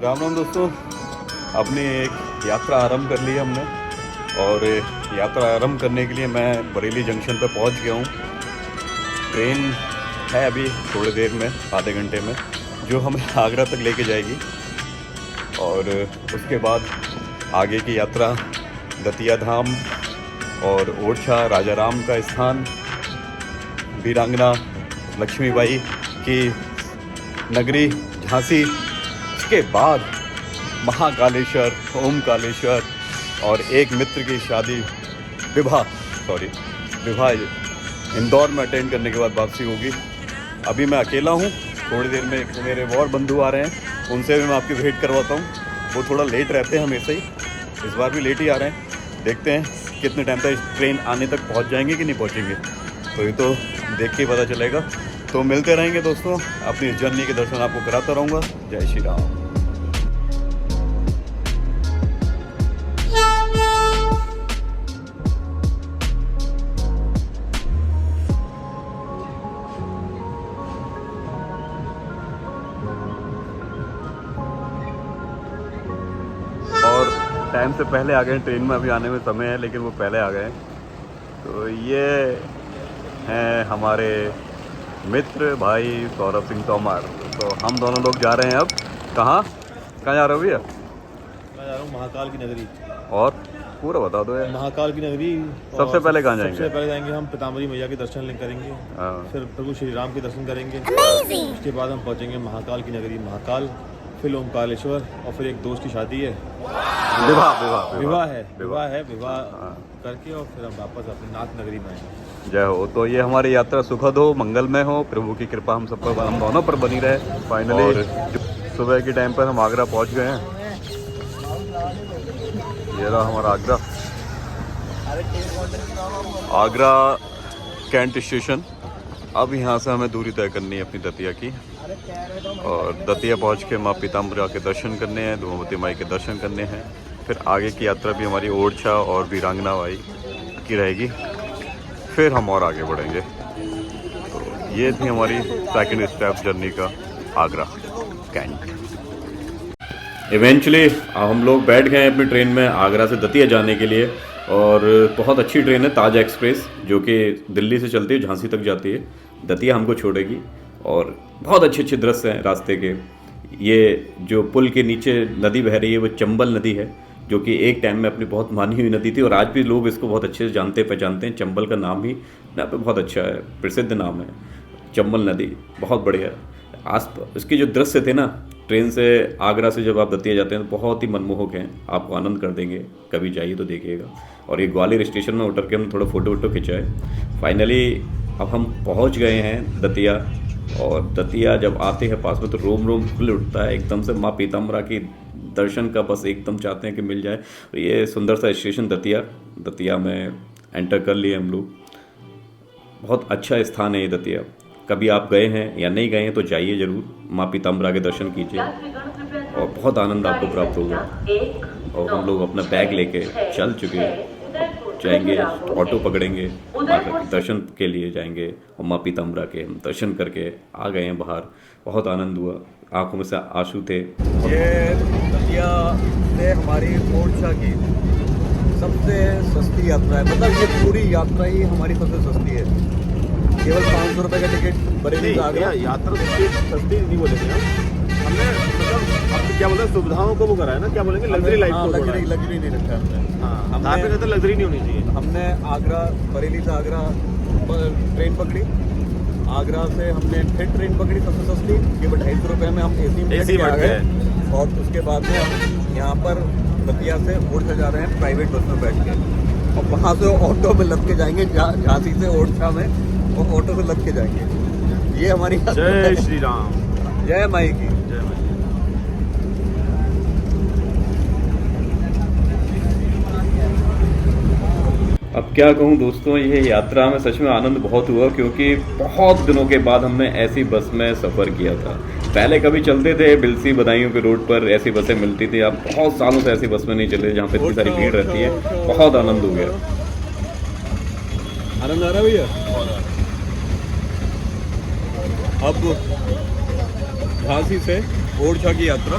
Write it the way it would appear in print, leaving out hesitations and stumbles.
राम राम दोस्तों, अपनी एक यात्रा आरंभ कर ली है हमने। और यात्रा आरंभ करने के लिए मैं बरेली जंक्शन पर पहुंच गया हूं। ट्रेन है अभी थोड़ी देर में, आधे घंटे में, जो हमें आगरा तक लेके जाएगी। और उसके बाद आगे की यात्रा दतिया धाम और ओरछा राजा राम का स्थान, वीरांगना लक्ष्मीबाई की नगरी झांसी, उसके बाद महाकालेश्वर, ओमकालेश्वर और एक मित्र की शादी, विवाह इंदौर में अटेंड करने के बाद वापसी होगी। अभी मैं अकेला हूँ, थोड़ी देर में मेरे और बंधु आ रहे हैं, उनसे भी मैं आपकी वेट करवाता हूँ। वो थोड़ा लेट रहते हैं हमेशा ही, इस बार भी लेट ही आ रहे हैं। देखते हैं कितने टाइम तक ट्रेन आने तक पहुँच जाएंगे कि नहीं पहुँचेंगे, तो ये तो देख के पता चलेगा। तो मिलते रहेंगे दोस्तों, अपनी जर्नी के दर्शन आपको कराता रहूँगा। जय श्री राम। और टाइम से पहले आ गए ट्रेन में, अभी आने में समय है लेकिन वो पहले आ गए। तो ये हैं हमारे मित्र भाई सौरभ सिंह तोमर। तो हम दोनों लोग जा रहे हैं अब। कहाँ जा रहे हो भैया? मैं जा रहा हूँ महाकाल की नगरी। और पूरा बता दो यार। महाकाल की नगरी। सबसे पहले कहाँ जाएंगे? सबसे पहले जाएंगे हम पीताम्बरी मैया के दर्शन करेंगे, फिर प्रभु श्री राम के दर्शन करेंगे। उसके बाद हम पहुँचेंगे महाकाल की नगरी महाकाल, फिर ओमकालेश्वर, और फिर एक दोस्त की शादी है, विवाह करके, और फिर हम वापस अपनी नाथ नगरी में आएंगे। जय हो। तो ये हमारी यात्रा सुखद हो, मंगलमय हो, प्रभु की कृपा हम सब पर, हम दोनों पर बनी रहे। फाइनली सुबह के टाइम पर हम आगरा पहुंच गए हैं। ये रहा हमारा आगरा कैंट स्टेशन। अब यहाँ से हमें दूरी तय करनी है अपनी दतिया की, और दतिया पहुँच के माँ पीताम्बरा के दर्शन करने हैं, धूमवती माई के दर्शन करने हैं। फिर आगे की यात्रा भी हमारी ओरछा और वीरांगना माई की रहेगी, फिर हम और आगे बढ़ेंगे। तो ये थी हमारी सेकंड स्टेप जर्नी का, आगरा कैंट। इवेंचुअली हम लोग बैठ गए अपनी ट्रेन में आगरा से दतिया जाने के लिए। और बहुत अच्छी ट्रेन है, ताज एक्सप्रेस, जो कि दिल्ली से चलती है, झांसी तक जाती है, दतिया हमको छोड़ेगी। और बहुत अच्छे अच्छे दृश्य हैं रास्ते के। ये जो पुल के नीचे नदी बह रही है वो चंबल नदी है, जो कि एक टाइम में अपनी बहुत मानी हुई नदी थी, और आज भी लोग इसको बहुत अच्छे से जानते पहचानते हैं। चंबल का नाम ही यहाँ पे बहुत अच्छा है, प्रसिद्ध नाम है चंबल नदी, बहुत बढ़िया। इसके जो दृश्य थे ना, ट्रेन से आगरा से जब आप दतिया जाते हैं तो बहुत ही मनमोहक हैं, आपको आनंद कर देंगे। कभी जाइए तो देखिएगा। और ये ग्वालियर स्टेशन में उतर के हम थोड़ा फ़ोटो खिंचाए। फाइनली अब हम पहुँच गए हैं दतिया। और दतिया जब आते हैं पास में तो रोम रोम खुल उठता है एकदम से। माँ पीताम्बरा की दर्शन का बस एकदम चाहते हैं कि मिल जाए। तो ये सुंदर सा स्टेशन दतिया में एंटर कर लिए हम लोग। बहुत अच्छा स्थान है ये दतिया। कभी आप गए हैं या नहीं गए हैं तो जाइए ज़रूर, माँ पीताम्बरा के दर्शन कीजिए और बहुत आनंद आपको प्राप्त होगा। और हम लोग अपना बैग लेके चल चुके जाएंगे, ऑटो पकड़ेंगे, माता के दर्शन के लिए जाएंगे, और माँ पीताम्बरा के हम दर्शन करके आ गए हैं बाहर। बहुत आनंद हुआ, आंखों में से आंसू थे। ये दतिया से हमारी ओरछा की सबसे सस्ती यात्रा है, मतलब ये पूरी यात्रा ही हमारी सबसे सस्ती है। केवल 500 रुपये का टिकट बरेली से आगरा। यात्रा सस्ती नहीं बोलेंगे हमने, मतलब अब क्या बोलते हैं, सुविधाओं को वो करा है ना, क्या बोलेंगे, लग्जरी लाइफ को। लग्जरी नहीं रखा हमने। हमने तो लग्जरी नहीं होनी चाहिए। हमने आगरा, बरेली से आगरा ट्रेन पकड़ी, आगरा से हमने फिर ट्रेन पकड़ी सबसे सस्ती, केवल 250 रुपये में हम एसी में आ गए। और उसके बाद में हम यहाँ पर दतिया से ओरछा जा रहे हैं प्राइवेट बस में बैठ के, और वहाँ से ऑटो में लग के जाएंगे झांसी से ओरछा में, वो ऑटो से लग के जाएंगे। ये हमारी जय श्री राम, जय माई की। अब क्या कहूँ दोस्तों, ये यात्रा में सच में आनंद बहुत हुआ, क्योंकि बहुत दिनों के बाद हमने ऐसी बस में सफ़र किया था। पहले कभी चलते थे बिलसी बदायूं के रोड पर, ऐसी बसें मिलती थी। अब बहुत सालों से ऐसी बस में नहीं चले जहाँ पे इतनी सारी भीड़ रहती है। बहुत आनंद हो गया। आनंद आ रहा है भैया। अब झांसी से ओरछा की यात्रा